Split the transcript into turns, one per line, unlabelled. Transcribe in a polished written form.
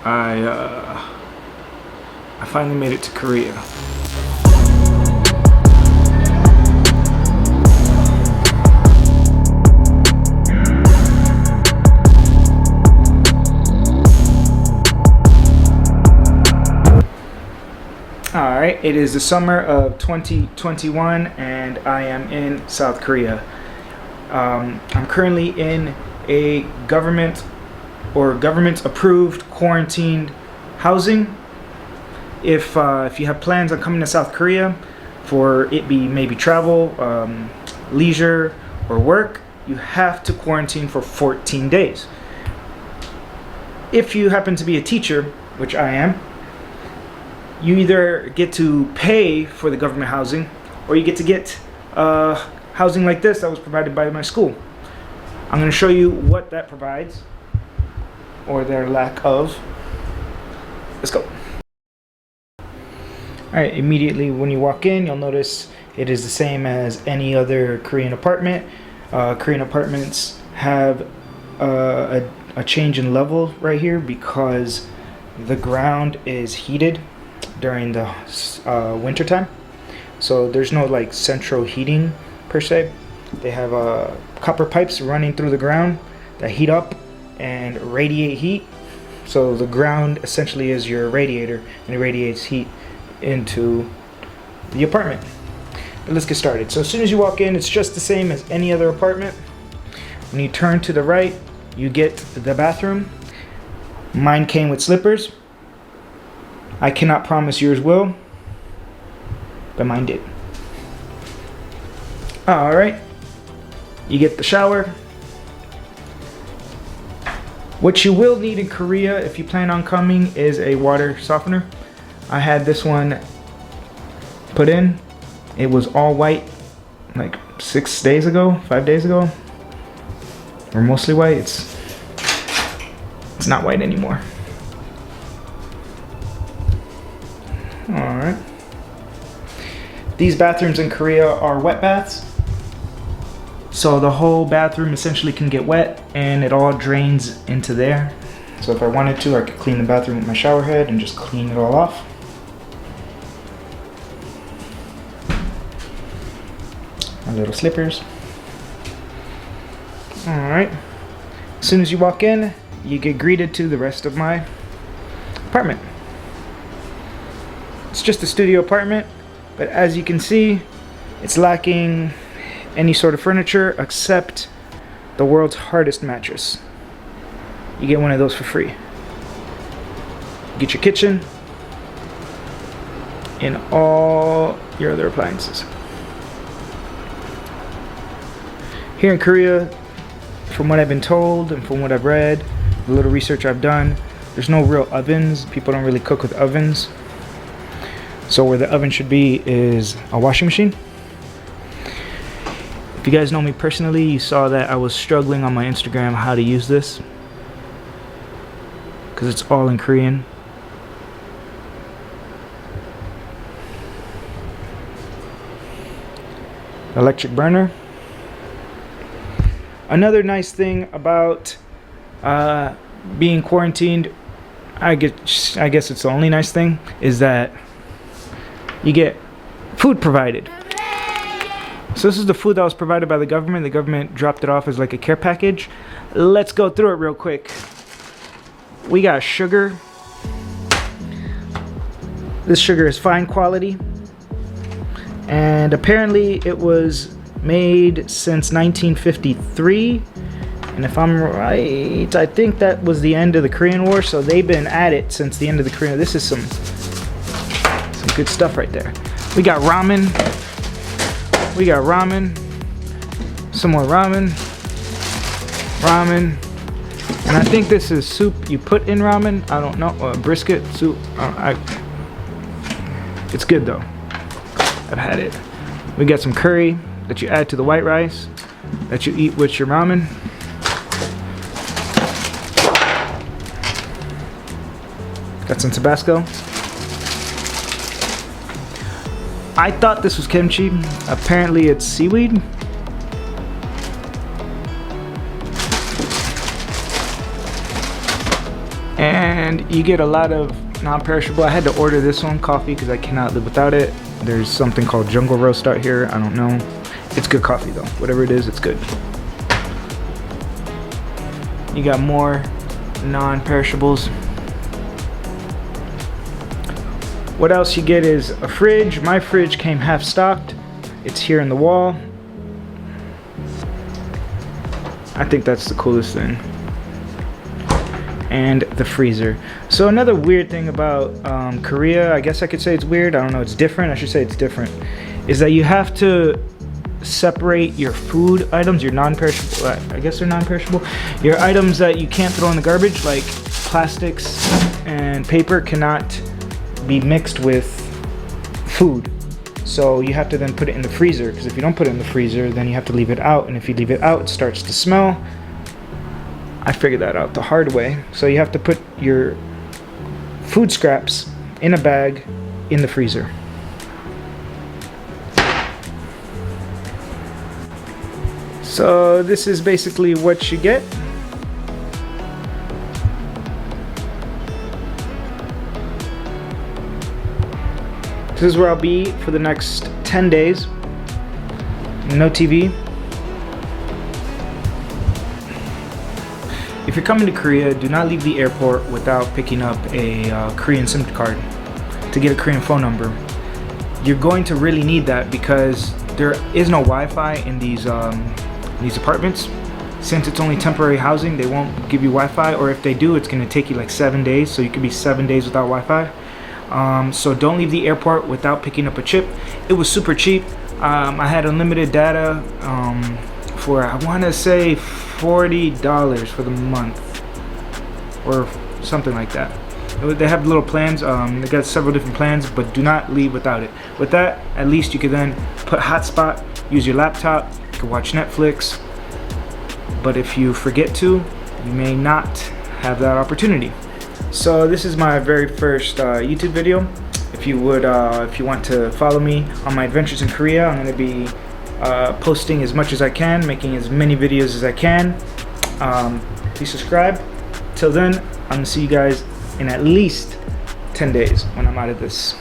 I finally made it to Korea. Alright, it is the summer of 2021 and I am in South Korea. I'm currently in a government approved quarantined housing. If you have plans on coming to South Korea for it be maybe travel, leisure, or work, you have to quarantine for 14 days. If you happen to be a teacher, which I am, you either get to pay for the government housing or you get to get housing like this that was provided by my school. I'm going to show you what that provides, or their lack of. Let's go. Alright, immediately when you walk in, you'll notice it is the same as any other Korean apartment. Korean apartments have a change in level right here because the ground is heated during the winter time. So there's no like central heating per se. They have copper pipes running through the ground that heat up and radiate heat. So the ground essentially is your radiator and it radiates heat into the apartment. But let's get started. So as soon as you walk in, it's just the same as any other apartment. When you turn to the right, you get the bathroom. Mine came with slippers. I cannot promise yours will, but mine did. Alright, you get the shower. What you will need in Korea if you plan on coming is a water softener. I had this one put in. It was all white like 5 days ago, or mostly white. It's not white anymore. Alright. These bathrooms in Korea are wet baths. So the whole bathroom essentially can get wet and it all drains into there. So if I wanted to, I could clean the bathroom with my shower head and just clean it all off. My little slippers. Alright. As soon as you walk in, you get greeted to the rest of my apartment. It's just a studio apartment, but as you can see, it's lacking any sort of furniture except the world's hardest mattress. You get one of those for free. You get your kitchen and all your other appliances. Here in Korea, from what I've been told and from what I've read, the little research I've done, there's no real ovens. People don't really cook with ovens. So where the oven should be is a washing machine. If you guys know me personally, you saw that I was struggling on my Instagram how to use this, because it's all in Korean. Electric burner. Another nice thing about being quarantined, I guess it's the only nice thing, is that you get food provided. So this is the food that was provided by the government. The government dropped it off as like a care package. Let's go through it real quick. We got sugar. This sugar is fine quality. And apparently it was made since 1953. And if I'm right, I think that was the end of the Korean War. So they've been at it since the end of the Korean War. This is some good stuff right there. We got ramen. Some more ramen. And I think this is soup you put in ramen. I don't know. Brisket soup. It's good though. I've had it. We got some curry that you add to the white rice that you eat with your ramen. Got some Tabasco. I thought this was kimchi. Apparently it's seaweed. And you get a lot of non-perishable. I had to order this one, coffee, because I cannot live without it. There's something called Jungle Roast out here. I don't know. It's good coffee though. Whatever it is, it's good. You got more non-perishables. What else you get is a fridge. My fridge came half stocked. It's here in the wall. I think that's the coolest thing. And the freezer. So another weird thing about Korea, I guess I could say it's weird, I don't know, it's different, I should say it's different, is that you have to separate your food items, your non-perishable, I guess they're non-perishable, your items that you can't throw in the garbage, like plastics and paper, cannot be mixed with food. So you have to then put it in the freezer, because if you don't put it in the freezer, then you have to leave it out, and if you leave it out, it starts to smell. I figured that out the hard way. So you have to put your food scraps in a bag in the freezer. So this is basically what you get. This is where I'll be for the next 10 days. No TV. If you're coming to Korea, do not leave the airport without picking up a Korean SIM card to get a Korean phone number. You're going to really need that because there is no Wi-Fi in these apartments. Since it's only temporary housing, they won't give you Wi-Fi, or if they do, it's going to take you like 7 days, so you could be 7 days without Wi-Fi. So don't leave the airport without picking up a chip. It was super cheap. I had unlimited data for, I want to say, $40 for the month or something like that. They have little plans. They got several different plans, but do not leave without it. With that, at least you can then put hotspot, use your laptop, you can watch Netflix. But if you forget to, you may not have that opportunity. So this is my very first YouTube video. If you want to follow me on my adventures in Korea, I'm going to be posting as much as I can, making as many videos as I can. Please subscribe. Till then, I'm gonna see you guys in at least 10 days when I'm out of this.